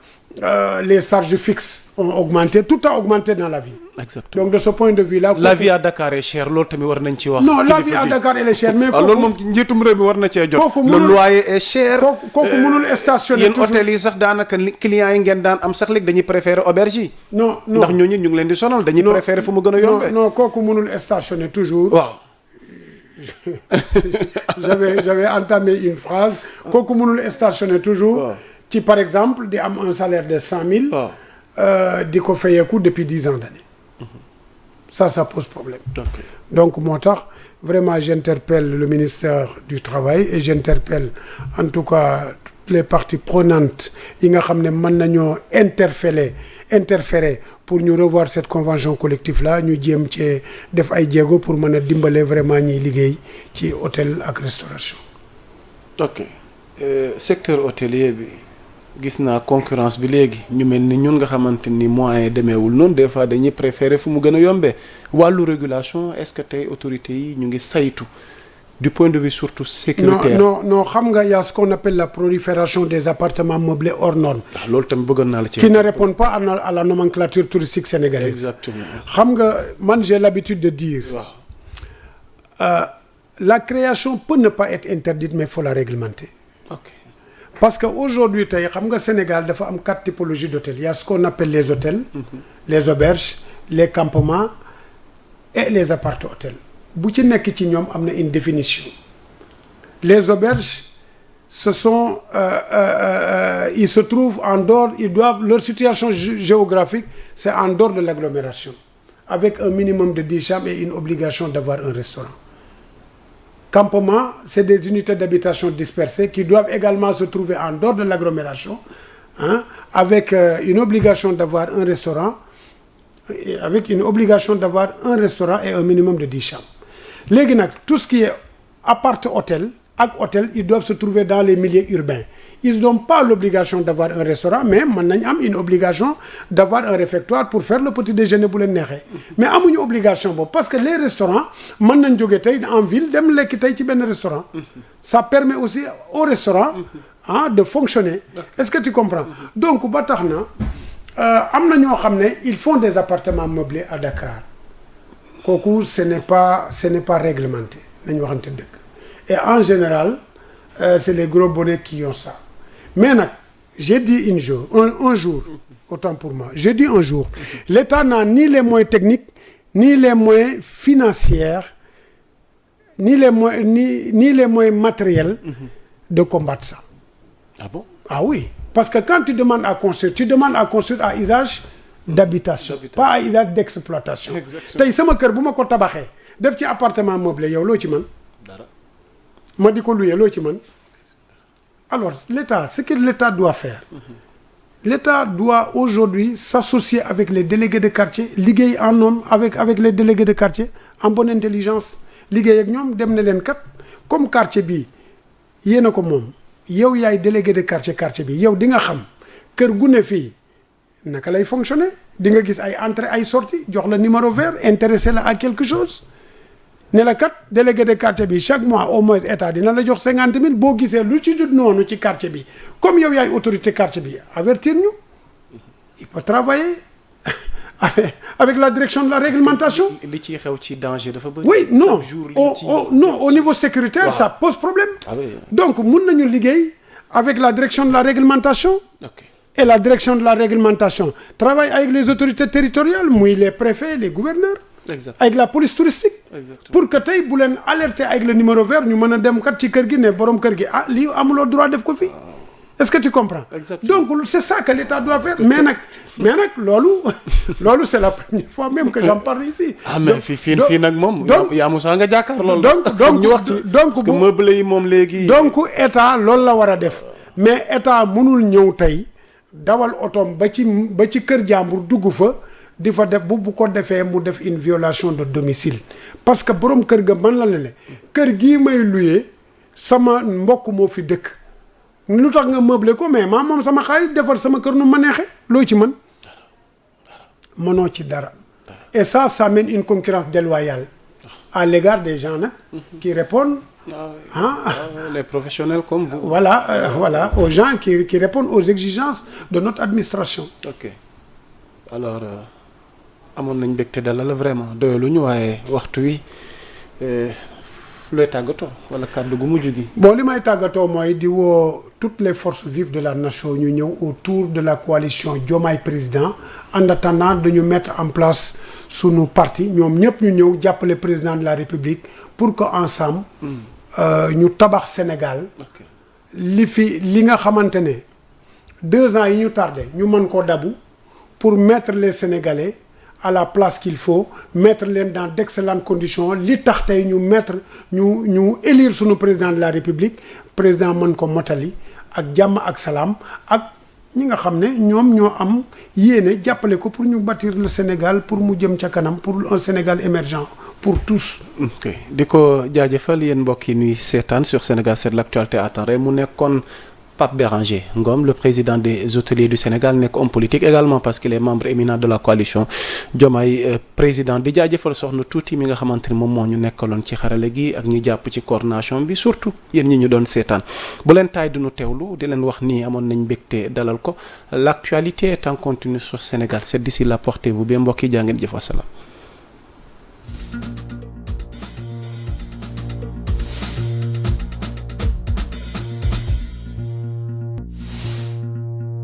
Les charges fixes ont augmenté, tout a augmenté dans la vie. Exactement. Donc de ce point de vue-là. La vie à Dakar est chère loolu tamit war nañ ci wax. Non, la vie à Dakar elle est chère mais. loolu moom njiitum réew mi war na cee jot. le loyer est cher. kooku mënul stationner. Yéen hôtel yi sax daanaka clients yi ngeen daan am sax léegi dañuy préférer auberge yi. non ndax ñooñu ñu ngi leen di sonal dañuy préférer fu mu gën a yombee. non kooku mënul stationner toujours. waaw. j'avais entamé une phrase. kooku mënul stationner toujours. ci par exemple di am un salaire de 100 000. di ko fayeeku depuis 10 ans d'années. Ça pose problème. Donc moo tax vraiment j'interpelle le ministère du travail et j'interpelle en tout cas toutes les parties prenantes yi nga xam ne mën nañoo interférer pour ñu revoir cette convention collective là ñu jéem ci def ay jéego pour mën a dimbale vraiment ñiy liggéey ci hôtel ak restauration. Ok secteur hôtelier bi. gis naa concurrence bi léegi ñu mel ni ñun nga xamante ni moyens demeewul noonu des fois dañuy préférer fu mu gën a yombee wàllu est-ce que tey autorités yi ñu ngi saytu du point de vue surtout sécuritaire. non xam nga y a ce qu'on appelle la prolifération des appartements meublés hors normes. loolu tamit bëggoon naa la ci. qui ne répondent pas à la nomenclature touristique sénégalaise. Exactement. xam nga man j'ai l'habitude de dire. La création peut ne pas être interdite mais il faut la réglementer. Ok. Parce que aujourd'hui tey xam nga Sénégal dafa am 4 typologies d'hôtels. Il y a ce qu'on appelle les hôtels, les auberges, les campements et les appart-hôtels. Bu ci nekk ci ñoom am na une définition. Les auberges ce sont ils se trouvent en dehors, leur situation géographique, c'est en dehors de l'agglomération, avec un minimum de 10 chambres et une obligation d'avoir un restaurant. Campement, c'est des unités d'habitation dispersées qui doivent également se trouver en dehors de l'agglomération, hein, avec une obligation d'avoir un restaurant, et un minimum de 10 chambres. Léegi nag tout ce qui est appart-hôtel ak hôtel, ils doivent se trouver dans les milieux urbains. Ils n'ont pas l'obligation d'avoir un restaurant, mais mën nañ am une obligation d'avoir un réfectoire pour faire le petit déjeuner bu leen neexee. Mais amuñu obligation boobu parce que les restaurants mën nañ jóge tey en ville dem lekk tey ci benn restaurant. Ça permet aussi au restaurant de fonctionner. Est-ce que tu comprends? Donc ba tax na am na ñoo xam ne ils font des appartements meublés à Dakar. Kooku ce n'est pas réglementé nañu waxante dëgg. Et en général, c'est les gros bonnets qui ont ça. Mais nag, j'ai dit un jour, autant pour moi, j'ai dit un jour, l'État n'a ni les moyens techniques, ni les moyens financiers, ni les moyens matériels de combattre ça. Ah bon? Ah oui, parce que quand tu demandes à construire à usage d'habitation, pas à usage d'exploitation. Tey sama kër bu ma ko tabaxee def ci appartement meublé yow loo ci mën? Dara. Ma di ko louer loo ci mën? Alors l'État, ce que l'État doit faire, l'État doit aujourd'hui s'associer avec les délégués de quartier, liggéey en homme avec les délégués de quartier en bonne intelligence, liggéey ak ñoom dem ne leen kat comme quartier bi yéen a ko moom yow yaay délégué de quartier bi yow di nga xam kër gu ne fii naka lay fonctionner, di nga gis ay entrée ay sortie jox la numéro vert intéressé la à quelque chose. Ne la kat délégué de quartier bi chaque mois au moins état dina la jox 50 000 boo gisee lu ci dut noonu ci quartier bi comme yow yaay autorité quartier bi avertir ñu. Il peut travailler avec la direction de la réglementation. li ciy xew ci danger dafa bëri. Oui, non au niveau sécuritaire, wow. Ça pose problème. Ah oui. Donc mun nañu liggéey avec la direction de la réglementation. Okay. Et la direction de la réglementation travaille avec les autorités territoriales, muy les préfets, les gouverneurs. Exactement. Avec la police touristique. Exactement. Pour que tey bu leen alerter avec le numéro vert ñu mën a dem kat ci kër gi ne borom kër gi lii amuloo droit def ko fii. Est-ce que tu comprends? Exactement. Donc c'est ça que l'État doit faire. Mais nag loolu c'est la première fois même que j'en parle ici. Mais fii nag moom. yaa Moussa nga jàkkaar loolu. donc ñu wax ci parce que meublé yi moom léegi. donc État loolu la war a def mais État mënul ñëw tey dawal otoom ba ci kër jàmbur dugg fa. di fa def bu ko defee mu def une violation de domicile parce que borom kër ga man la ne kër gii may luyee sama mbokk moo fi dëkk lu tax nga meublé ko mais moom sama xaalis defar sama kër nu ma neexee loo ci mën mënoo ci dara et ça mène une concurrence déloyale à l'égard des gens nag qui répondent les professionnels comme vous. Voilà aux gens qui répondent aux exigences de notre administration. Ok alors amoon nañ mbégte dalal vraiment doyalu ñu waaye waxtu wi looy tàggatoo wala kàddu gu mujj gi. Bon li may tàggatoo mooy di woo toutes les forces vives de la nation ñu ñëw autour de la coalition Diomaye Président en attendant dañu mettre en place sunu parti ñoom ñëpp ñu ñëw jàppale président de la République pour que ensemble ñu tabax Sénégal. li nga xamante ne 2 ans yi ñu tardé ñu mën koo dabu pour mettre les Sénégalais à la place qu'il faut, mettre leen dans d'excellentes conditions li tax tey ñu élire sunu président de la République président mën ko motali ak jàmm ak salaam ak ñi nga xam ne ñoom ñoo am yéene jàppale ko pour ñu bâtir le Sénégal pour mu jëm ca kanam pour un Sénégal émergent pour tous. ok di ko jaajëfal yéen mbokk yi nuy seetaan sur Sénégal 7 l'actualité à temps réel mu nekkoon Pape Béranger Ngom le président des hôteliers du Sénégal nekk homme politique également parce qu'il est membre éminent de la coalition Diomaye président di jaajëfal soxna tuuti mi nga xamante ni moom moo ñu nekkaloon ci xarale gi ak ñi jàpp ci coordination bi surtout yéen ñi ñu doon seetaan bu leen taay duñu teewlu di leen wax nii amoon nañ mbégte dalal ko l'actualité est en continu sur Sénégal 7 d'ici là portez-vous bien mbokk yi jaa ngeen jëf wasalaam